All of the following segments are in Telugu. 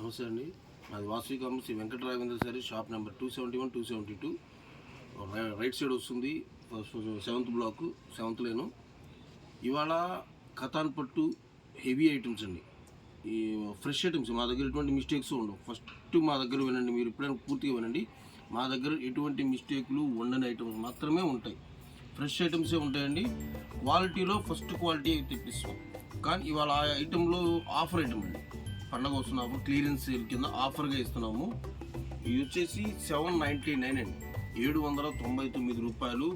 నమస్తే అండి. అది Vasavi complex Shri Venkata Raghavendra sari shop number 271, 272 right side వస్తుంది. 7th బ్లాక్ 7th లేను. ఇవాళ కథాన్ పట్టు హెవీ ఐటమ్స్ అండి. ఈ ఫ్రెష్ ఐటమ్స్ మా దగ్గర ఎటువంటి మిస్టేక్స్ ఉండవు. ఫస్ట్ మా దగ్గర వినండి, మీరు ఎప్పుడైనా పూర్తిగా వినండి. మా దగ్గర ఎటువంటి మిస్టేక్లు ఉండని ఐటమ్స్ మాత్రమే ఉంటాయి. ఫ్రెష్ ఐటమ్సే ఉంటాయండి. క్వాలిటీలో ఫస్ట్ క్వాలిటీ తెప్పిస్తాం. కానీ ఇవాళ ఆ ఐటెంలో ఆఫర్ ఐటమ్ అండి. పండగ వస్తున్నాము, క్లియరెన్స్ సేల్ కింద ఆఫర్గా ఇస్తున్నాము. ఇది వచ్చేసి 799 అండి, 799 రూపాయలు.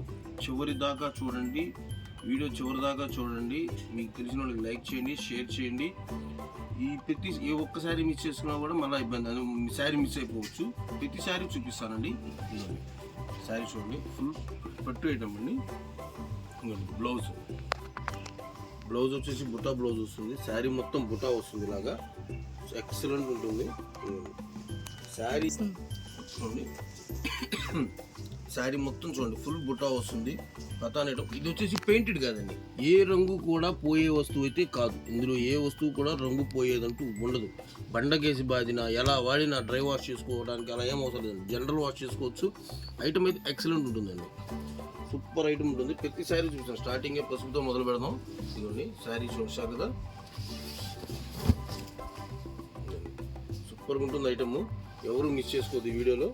చివరి దాకా చూడండి, వీడియో చివరి దాకా చూడండి. మీకు తెలిసిన వాళ్ళకి లైక్ చేయండి, షేర్ చేయండి. ఏ ఒక్కసారి మిస్ చేసుకున్నా కూడా మళ్ళీ ఇబ్బంది, శారీ మిస్ అయిపోవచ్చు. ప్రతి శారీ చూపిస్తానండి. శారీ చూడండి, ఫుల్ పట్టు ఐటమ్ అండి. బ్లౌజ్ వచ్చేసి బుటా బ్లౌజ్ వస్తుంది. శారీ మొత్తం బుటా వస్తుంది, ఇలాగా ఎక్సలెంట్ ఉంటుంది. శారీ చూడండి, శారీ మొత్తం చూడండి ఫుల్ బుటా వస్తుంది. కథాన్ ఐటమ్. ఇది వచ్చేసి పెయింటెడ్ కాదండి, ఏ రంగు కూడా పోయే వస్తువు అయితే కాదు. ఇందులో ఏ వస్తువు కూడా రంగు పోయేదంటూ ఉండదు. బండకేసి బాదిన ఎలా వాడినా డ్రై వాష్ చేసుకోవడానికి అలా ఏం అవసరం లేదు, జనరల్ వాష్ చేసుకోవచ్చు. ఐటమ్ అయితే ఎక్సలెంట్ ఉంటుందండి, సూపర్ ఐటమ్ ఉంటుంది. ప్రతి శారీ చూసాను, స్టార్టింగే పసుపుతో మొదలు పెడదాం. ఇదిగోండి శారీ చూసారు కదా, సూపర్గా ఉంటుంది ఐటమ్. ఎవరు మిస్ చేసుకోవద్దు ఈ వీడియోలో.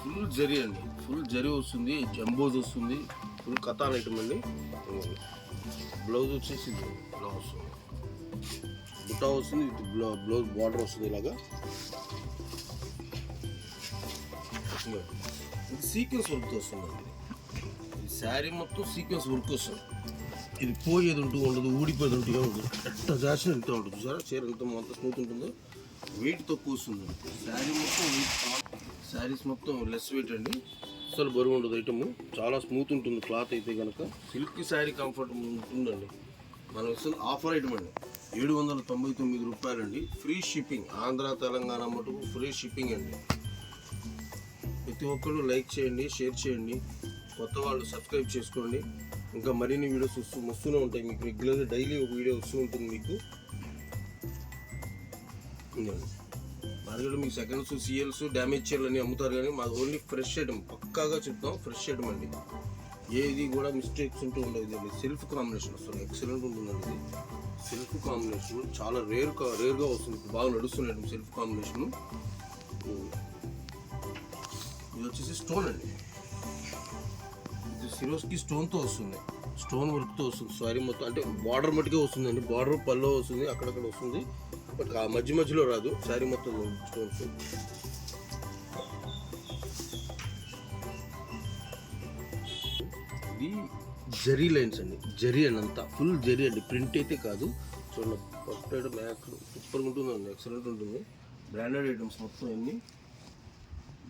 ఫుల్ జరీ అండి, ఫుల్ జరీ వస్తుంది, జంబోజ్ వస్తుంది, ఫుల్ కథాన్ ఐటమ్ అండి. బ్లౌజ్ వచ్చేసి బ్లౌజ్ వస్తుంది, బుట్టా వస్తుంది, విత్ బ్లౌజ్ బార్డర్ వస్తుంది ఇలాగా. ఇది సీక్వెన్స్ వర్క్తో వస్తుందండి. ఈ శారీ మొత్తం సీక్వెన్స్ వర్క్ వస్తుంది. ఇది పోయేది ఉంటూ ఉండదు, ఊడిపోయేది ఉంటూ ఉండదు. ఎట్ట చేసిన ఎంత ఉంటుంది చూసారా, చీర ఎంత స్మూత్ ఉంటుందో. వెయిట్ తక్కువ వస్తుంది శారీ మొత్తం. శారీస్ మొత్తం లెస్ వెయిట్ అండి, అసలు బరువు ఉండదు ఐటమ్. చాలా స్మూత్ ఉంటుంది క్లాత్ అయితే కనుక. సిల్క్ శారీ కంఫర్ట్ ఉంటుందండి. మనం ఇస్తుంది ఆఫర్ ఐటమ్ అండి, 799 రూపాయలండి. ఫ్రీ షిప్పింగ్, ఆంధ్ర తెలంగాణ మటుకు ఫ్రీ షిప్పింగ్ అండి. ప్రతి ఒక్కరు లైక్ చేయండి, షేర్ చేయండి. కొత్త వాళ్ళు సబ్స్క్రైబ్ చేసుకోండి. ఇంకా మరిన్ని వీడియోస్ వస్తూనే ఉంటాయి మీకు. రెగ్యులర్గా డైలీ ఒక వీడియో వస్తూ ఉంటుంది మీకు. మార్కెట్లో మీకు సెకండ్స్, సీఎల్స్, డ్యామేజ్ చీరలు అన్నీ అమ్ముతారు, కానీ మాది ఓన్లీ ఫ్రెష్ ఐటమ్. పక్కాగా చెప్తాం, ఫ్రెష్ ఐటమ్ అండి. ఏది కూడా మిస్టేక్స్ ఉంటూ ఉండదు. సెల్ఫ్ కాంబినేషన్ వస్తుంది, ఎక్సలెంట్ ఉంటుందండి. ఇది సెల్ఫ్ కాంబినేషన్ చాలా రేర్గా వస్తుంది, బాగా నడుస్తుంది సెల్ఫ్ కాంబినేషను. ఇది వచ్చేసి స్టోన్ అండి, ఇది సిరోస్కి స్టోన్తో వస్తుంది, స్టోన్ వర్క్తో వస్తుంది. సారీ మొత్తం అంటే బార్డర్ మట్టుకే వస్తుందండి. బార్డర్ పల్లో వస్తుంది, అక్కడక్కడ వస్తుంది, బట్ ఆ మధ్యలో రాదు. శారీ మొత్తం స్టోన్స్. ఇది జరీ లైన్స్ అండి, జరీ అండి, అంతా ఫుల్ జరీ అండి, ప్రింట్ అయితే కాదు. చూడండి ఫస్ట్ ఐటమ్ సూపర్గా ఉంటుందండి, ఎక్సలెంట్ ఉంటుంది. బ్రాండెడ్ ఐటమ్స్ మొత్తం అన్నీ.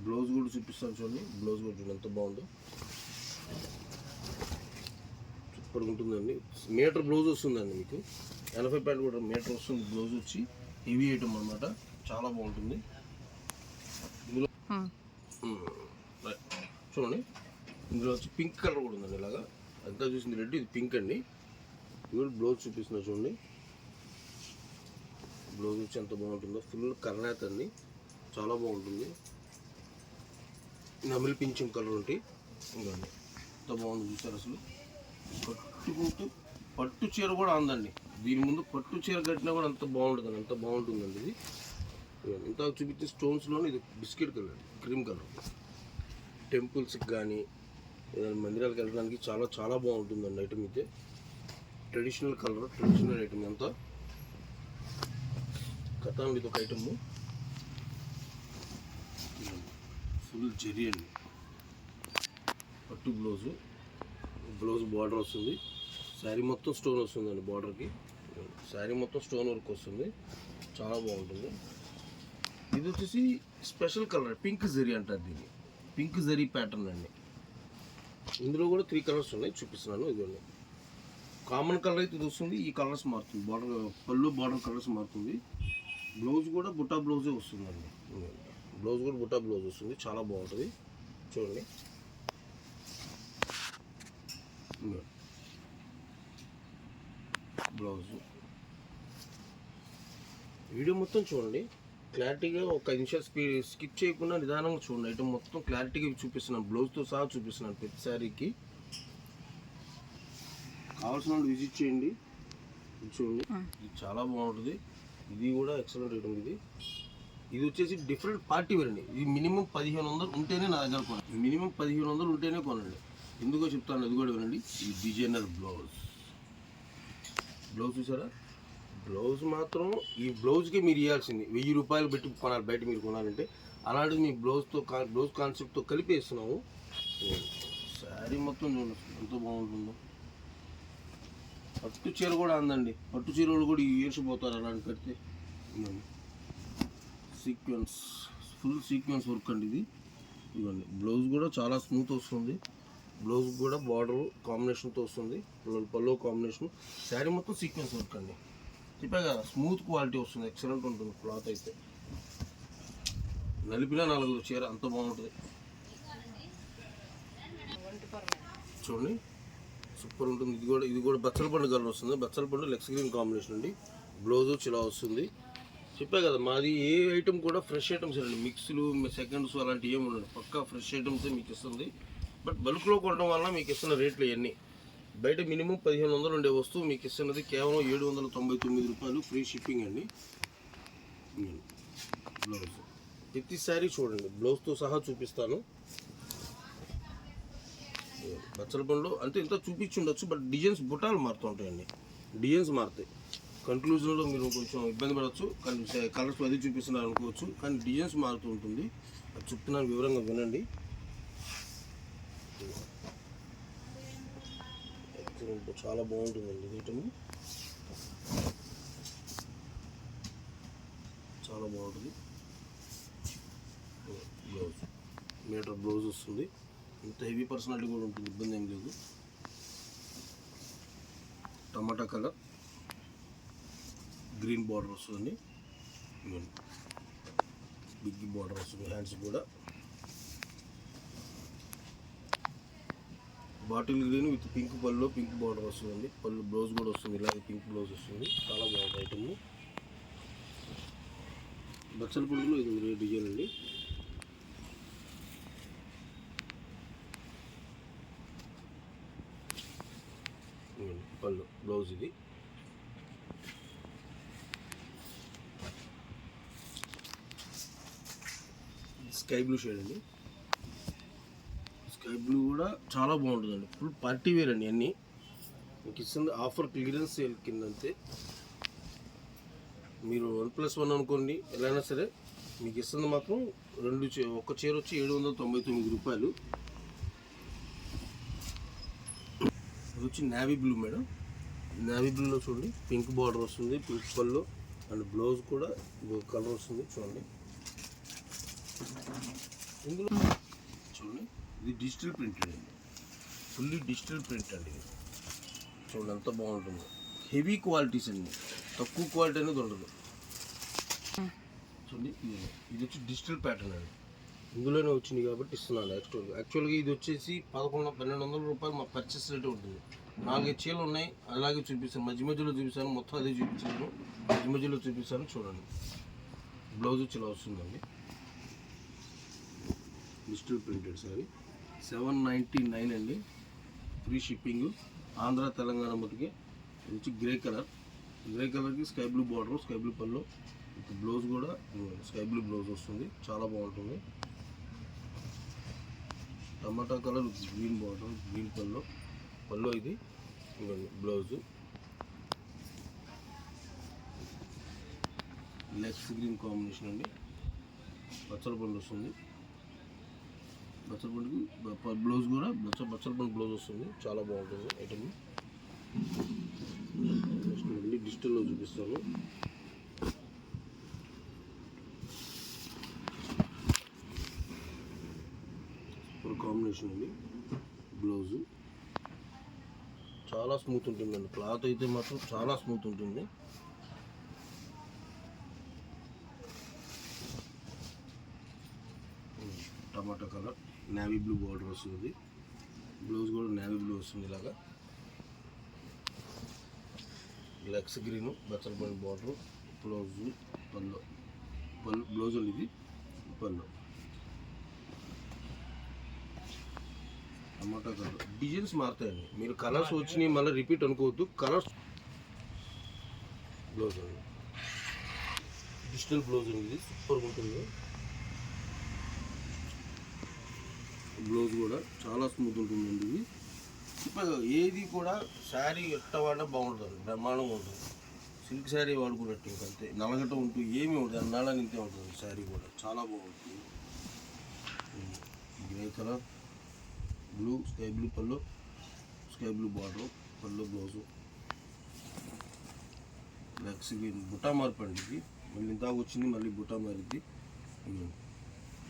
బ్లౌజ్ కూడా చూపిస్తాను చూడండి, బ్లౌజ్ కూడా చూడండి ఎంత బాగుందో, సూపర్గా ఉంటుందండి. మీటర్ బ్లౌజ్ వస్తుందండి మీకు, 80 రూపాయలు కూడా మీటర్ వస్తుంది. బ్లౌజ్ వచ్చి హెవీ ఐటమ్ అనమాట, చాలా బాగుంటుంది. ఇందులో చూడండి, ఇందులో వచ్చి పింక్ కలర్ కూడా ఉందండి. ఇలాగా అంతా చూసింది రెడ్, ఇది పింక్ అండి. ఇది బ్లౌజ్ చూపిస్తున్నా చూడండి, బ్లౌజ్ వచ్చి ఎంత బాగుంటుందో. ఫుల్ కర్ణాత్ అండి, చాలా బాగుంటుంది. నమిలి పింఛం కలర్ ఉంటాయి. ఇంకండి ఎంత బాగుంది చూసారు అసలు. కట్టుకుంటూ పట్టు చీర కూడా అందండి. దీని ముందు పట్టు చీర కట్టినా కూడా అంత బాగుంటుందండి, అంత బాగుంటుందండి ఇది. ఇంత చూపించే స్టోన్స్లోనే ఇది బిస్కెట్ కలర్, క్రీమ్ కలర్. టెంపుల్స్కి కానీ ఏదైనా మందిరాలకు వెళ్ళడానికి చాలా చాలా బాగుంటుందండి ఐటమ్ అయితే. ట్రెడిషనల్ కలర్, ట్రెడిషనల్ ఐటమ్ అంతా. కథాన్ ఇది ఒక ఐటమ్, ఫుల్ జరీ అండి. పట్టు బ్లౌజ్ బార్డర్ వస్తుంది. శారీ మొత్తం స్టోన్ వస్తుందండి బార్డర్కి. శారీ మొత్తం స్టోన్ వర్క్ వస్తుంది, చాలా బాగుంటుంది. ఇది వచ్చేసి స్పెషల్ కలర్, పింక్ జరీ అంటారు దీన్ని, పింక్ జరీ ప్యాటర్న్ అండి. ఇందులో కూడా 3 కలర్స్ ఉన్నాయి, చూపిస్తున్నాను. ఇదిగోండి కామన్ కలర్ అయితే ఇది వస్తుంది, ఈ కలర్స్ మారుతుంది. పళ్ళు బార్డర్ కలర్స్ మారుతుంది. బ్లౌజ్ కూడా బుట్టా బ్లౌజే వస్తుందండి. బ్లౌజ్ కూడా బుట్టా బ్లౌజ్ వస్తుంది, చాలా బాగుంటుంది చూడండి. బ్లౌజ్ వీడియో మొత్తం చూడండి, క్లారిటీగా ఒక 5 నిమిషాలు స్కిప్ చేయకుండా నిదానంగా చూడండి. ఐటమ్ మొత్తం క్లారిటీగా చూపిస్తున్నాను, బ్లౌజ్తో సహా చూపిస్తున్నాను ప్రతి శారీకి. కావాల్సిన వాళ్ళు విజిట్ చేయండి, చూడండి. ఇది చాలా బాగుంటుంది, ఇది కూడా ఎక్సలెంట్ ఐటమ్. ఇది వచ్చేసి డిఫరెంట్ పార్టీ వేర్ అండి. ఇది మినిమం 1500 ఉంటేనే నా దగ్గర కొనండి, మినిమం 1500 ఉంటేనే కొనండి. ఎందుకో చెప్తాను, అది కూడా వినండి. ఇది డిజైనర్ బ్లౌజ్ చూసారా, బ్లౌజ్ మాత్రం ఈ బ్లౌజ్కి మీరు ఇవ్వాల్సింది 1000 రూపాయలు పెట్టి కొనాలి బయట మీరు కొనాలంటే. అలాంటిది మీ బ్లౌజ్ కాన్సెప్ట్తో కలిపి ఇస్తున్నాము. శారీ మొత్తం చూడండి ఎంత బాగుంటుందో. పట్టు చీర కూడా అందండి, పట్టు చీరలు కూడా ఏర్చిపోతారు అలాంటి కడితే. సీక్వెన్స్, ఫుల్ సీక్వెన్స్ వర్క్ అండి ఇది. ఇవ్వండి, బ్లౌజ్ కూడా చాలా స్మూత్ వస్తుంది. బ్లౌజ్ కూడా బార్డర్ కాంబినేషన్తో వస్తుంది, పల్లో కాంబినేషన్. శారీ మొత్తం సీక్వెన్స్ వర్క్ అండి. చెప్పా కదా, స్మూత్ క్వాలిటీ వస్తుంది, ఎక్సలెంట్ ఉంటుంది క్లాత్ అయితే. నలిపినా 4 చీర అంత బాగుంటుంది. చూడండి సూపర్ ఉంటుంది. ఇది కూడా బచ్చల పండు కలర్ వస్తుంది, బచ్చల పండు లెక్స్ గ్రీన్ కాంబినేషన్ అండి. బ్లౌజ్ చిలా వస్తుంది. చెప్పా కదా, మాది ఏ ఐటమ్ కూడా ఫ్రెష్ ఐటమ్స్ అండి, మిక్స్లు సెకండ్స్ అలాంటివి ఏమి ఉండదు, పక్కా ఫ్రెష్ ఐటమ్సే మీకు ఇస్తుంది. బట్ బల్క్లో కొనడం వల్ల మీకు ఇస్తున్న రేట్లు ఇవన్నీ. బయట మినిమం 1500 ఉండే వస్తువు మీకు ఇస్తున్నది కేవలం 799 రూపాయలు, ఫ్రీ షిప్పింగ్ అండి. బ్లౌజ్ ప్రతి శారీ చూడండి, బ్లౌజ్తో సహా చూపిస్తాను. బచ్చల పండు అంటే ఇంత చూపించి ఉండొచ్చు, బట్ డిజైన్స్ బుటాలు మారుతూ ఉంటాయండి, డిజైన్స్ మారుతాయి. కన్క్లూజన్లో మీరు కొంచెం ఇబ్బంది పడవచ్చు, కానీ కలర్స్ అది చూపిస్తున్నారు అనుకోవచ్చు, కానీ డిజైన్స్ మారుతూ ఉంటుంది. అది చెప్తున్నాను, వివరంగా వినండి. చాలా బాగుంటుందండి ఇది ఐటమ్, చాలా బాగుంటుంది. బ్లౌజ్ మీటర్ బ్లౌజ్ వస్తుంది, ఇంత హెవీ పర్సనాలిటీ కూడా ఉంటుంది, ఇబ్బంది ఏం లేదు. టమాటా కలర్ గ్రీన్ బార్డర్ వస్తుంది, బిగ్ బార్డర్ వస్తుంది, హ్యాండ్స్ కూడా బాటిల్ గ్రీన్ విత్ పింక్ పళ్ళు, పింక్ బార్డర్ వస్తుందండి. పళ్ళు బ్లౌజ్ కూడా వస్తుంది, ఇలాగే పింక్ బ్లౌజ్ వస్తుంది, చాలా బాగుంది ఐటమ్. బచ్చల పండులో ఇది డిజైన్ అండి. పళ్ళు బ్లౌజ్ ఇది. స్కై బ్లూ షేడ్ అండి, స్కై బ్లూ కూడా చాలా బాగుంటుందండి, ఫుల్ పార్టీ వేర్ అండి. అన్నీ మీకు ఇస్తుంది ఆఫర్ క్లియరెన్స్ సేల్ కింద అంతే. మీరు 1+1 అనుకోండి, ఎలా అయినా సరే మీకు ఇస్తుంది మాత్రం ఒక చీర వచ్చి 799 రూపాయలు. అది వచ్చి నేవీ బ్లూ మేడం, నేవీ బ్లూలో చూడండి పింక్ బార్డర్ వస్తుంది, పింక్ పళ్ళు అండ్ బ్లౌజ్ కూడా కలర్ వస్తుంది. చూడండి ఇందులో చూడండి, ఇది డిజిటల్ ప్రింటెడ్ అండి, ఫుల్లీ డిజిటల్ ప్రింట్ అండి. చూడండి ఎంత బాగుంటుందో, హెవీ క్వాలిటీస్ అండి, తక్కువ క్వాలిటీ అనేది ఉండదు. చూడండి ఇది వచ్చి డిజిటల్ ప్యాటర్న్ అండి, ఇందులోనే వచ్చింది కాబట్టి ఇస్తున్నాను. యాక్చువల్గా ఇది వచ్చేసి 1100-1200 రూపాయలు మా పర్చేస్ రేట్ ఉంటుంది. 4 చీరలు ఉన్నాయి, అలాగే చూపిస్తాను, మధ్యలో చూపిస్తాను, మొత్తం అదే చూపించాను, మధ్యలో చూపిస్తాను. చూడండి బ్లౌజ్ వచ్చి ఇలా వస్తుందండి, డిజిటల్ ప్రింటెడ్ సారీ 799 అండి, ఫ్రీ షిప్పింగ్. ఆంధ్ర తెలంగాణ మటుకే. ఇది వచ్చి గ్రే కలర్కి sky blue border, sky blue పళ్ళు, బ్లౌజ్ కూడా స్కై బ్లూ బ్లౌజ్ వస్తుంది, చాలా బాగుంటుంది. Tomato colour green border, green పళ్ళు ఇది బ్లౌజు. లెక్స్ గ్రీన్ కాంబినేషన్ అండి, బచ్చల పండు వస్తుంది, బచ్చల పండుకి బ్లౌజ్ కూడా బచ్చల పండు బ్లౌజ్ వస్తుంది, చాలా బాగుంటుంది ఐటమ్. నెక్స్ట్ మళ్ళీ డిజిటల్లో చూపిస్తాను. ఒక కాంబినేషన్ అండి, బ్లౌజు చాలా స్మూత్ ఉంటుందండి, క్లాత్ అయితే మాత్రం చాలా స్మూత్ ఉంటుంది. టమాటా కలర్ నేవీ బ్లూ బార్డర్ వస్తుంది, బ్లౌజ్ కూడా నేవీ బ్లూ వస్తుంది, ఇలాగా లెక్స్ గ్రీను బచ్చల పండు బార్డర్, బ్లౌజ్ పళ్ళు బ్లౌజ్ అండి, ఇది పళ్ళు. టమాటా కలర్ డిజైన్స్ మారుతాయండి, మీరు కలర్స్ వచ్చినాయి మళ్ళీ రిపీట్ అనుకోవద్దు. కలర్స్ బ్లౌజ్ అండి, డిజిటల్ బ్లౌజ్ అండి, ఇది సూపర్గా ఉంటుంది. బ్లౌజ్ కూడా చాలా స్మూత్ ఉంటుందండి. ఇది ఇప్పుడు ఏది కూడా శారీ ఎట్ట వాడినా బాగుంటుంది, బ్రహ్మాండంగా ఉంటుంది. సిల్క్ శారీ వాడుకున్నట్టు ఇంకంతే, నలగట ఉంటూ ఏమీ ఉంటుంది, అన్నాళ్ళ ఇంతే ఉంటుంది. శారీ కూడా చాలా బాగుంటుంది. Grey colour, blue, sky blue పళ్ళు, స్కై బ్లూ బార్డర్, పళ్ళు బ్లౌజు. లెగ్స్ గ్రీన్ బుటా మార్పండి, ఇది మళ్ళీ ఇంత వచ్చింది, మళ్ళీ బుటా మారిద్ది.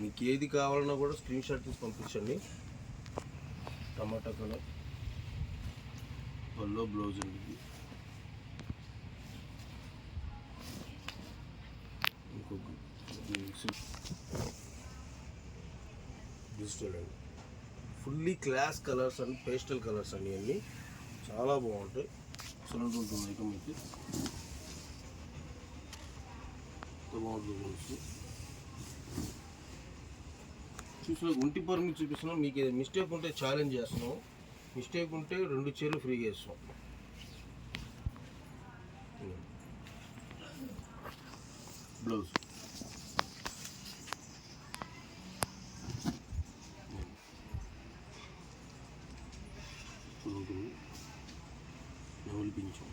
మీకు ఏది కావాలన్నా కూడా స్క్రీన్ షాట్ తీసి పంపించండి. టమాటా కలర్, పళ్ళు బ్లౌజ్ అండి, ఇది ఇంకొక డిజిటల్ అండి. Fully class colours and pastel colours అండి, అన్నీ చాలా బాగుంటాయి. ఎక్సలెంట్ ఉంటుంది ఐటమ్ అయితే, బాగుంటుంది. చూసిన ఒంటి పర్ మీకు చూపిస్తున్నాం. మీకు మిస్టేక్ ఉంటే ఛాలెంజ్ చేస్తున్నాం, మిస్టేక్ ఉంటే 2 చీరలు ఫ్రీగా ఇస్తాం. బ్లౌజ్ డబుల్ పింఛం.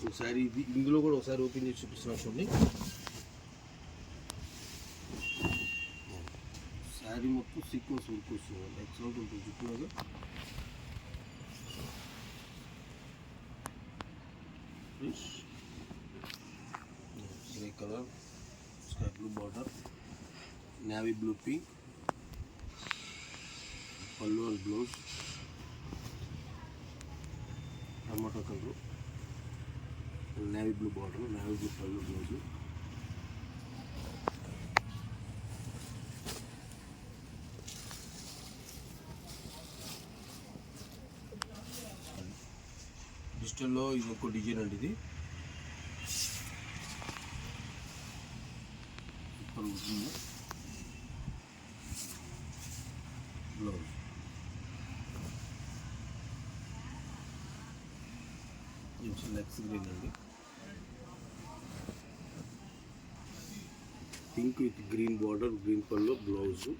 ఒకసారి ఇది ఇందులో కూడా ఒకసారి ఓపెన్ చేసి చూపిస్తున్నా చూడండి. శారీ మొత్తం సీక్వెన్స్ వర్క్ వస్తుంది, ఎక్సలెంట్ ఉంటుంది. చుట్టూగా grey colour, sky blue border, navy blue pink పళ్ళు and blouse, tomato colour, navy blue border, navy blue పళ్ళు బ్లౌజు. డిజిటల్లో ఇది ఒక డిజైన్ అండి, ఇది సూపర్ ఉంటుంది. బ్లౌజ్ లెగ్స్ గ్రీన్ అండి, pink with green border, green పళ్ళు బ్లౌజు.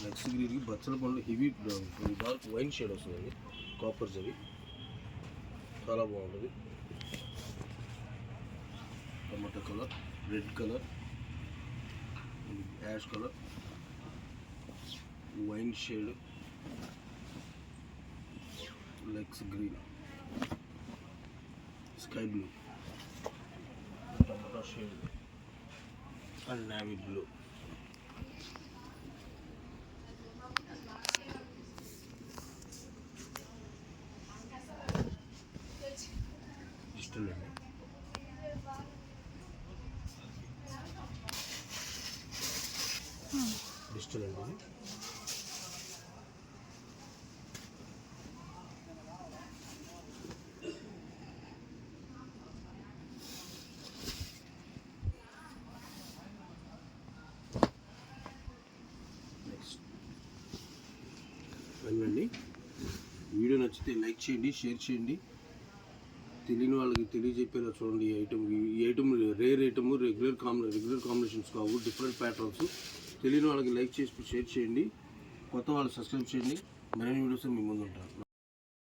లెగ్స్ గ్రీన్కి బచ్చల పండు హెవీ డార్క్ వైన్ షేడ్ వస్తుందండి, కాపర్స్ అవి చాలా బాగుంటుంది. Tomato colour, red colour, ash colour, wine shade, legs green, sky blue, tomato shade and navy blue. Digital అండి, డిజిటల్ అండి. అండి వీడియో నచ్చితే లైక్ చేయండి, షేర్ చేయండి. తెలియని వాళ్ళకి తెలియజెప్పేలా చూడండి. ఈ item rare item, regular combinations కావు, డిఫరెంట్ ప్యాటర్న్స్. తెలియని వాళ్ళకి లైక్ చేసి షేర్ చేయండి, కొత్త వాళ్ళు సబ్స్క్రైబ్ చేయండి. మరిన్ని వీడియోస్ మీ ముందు ఉంటారు.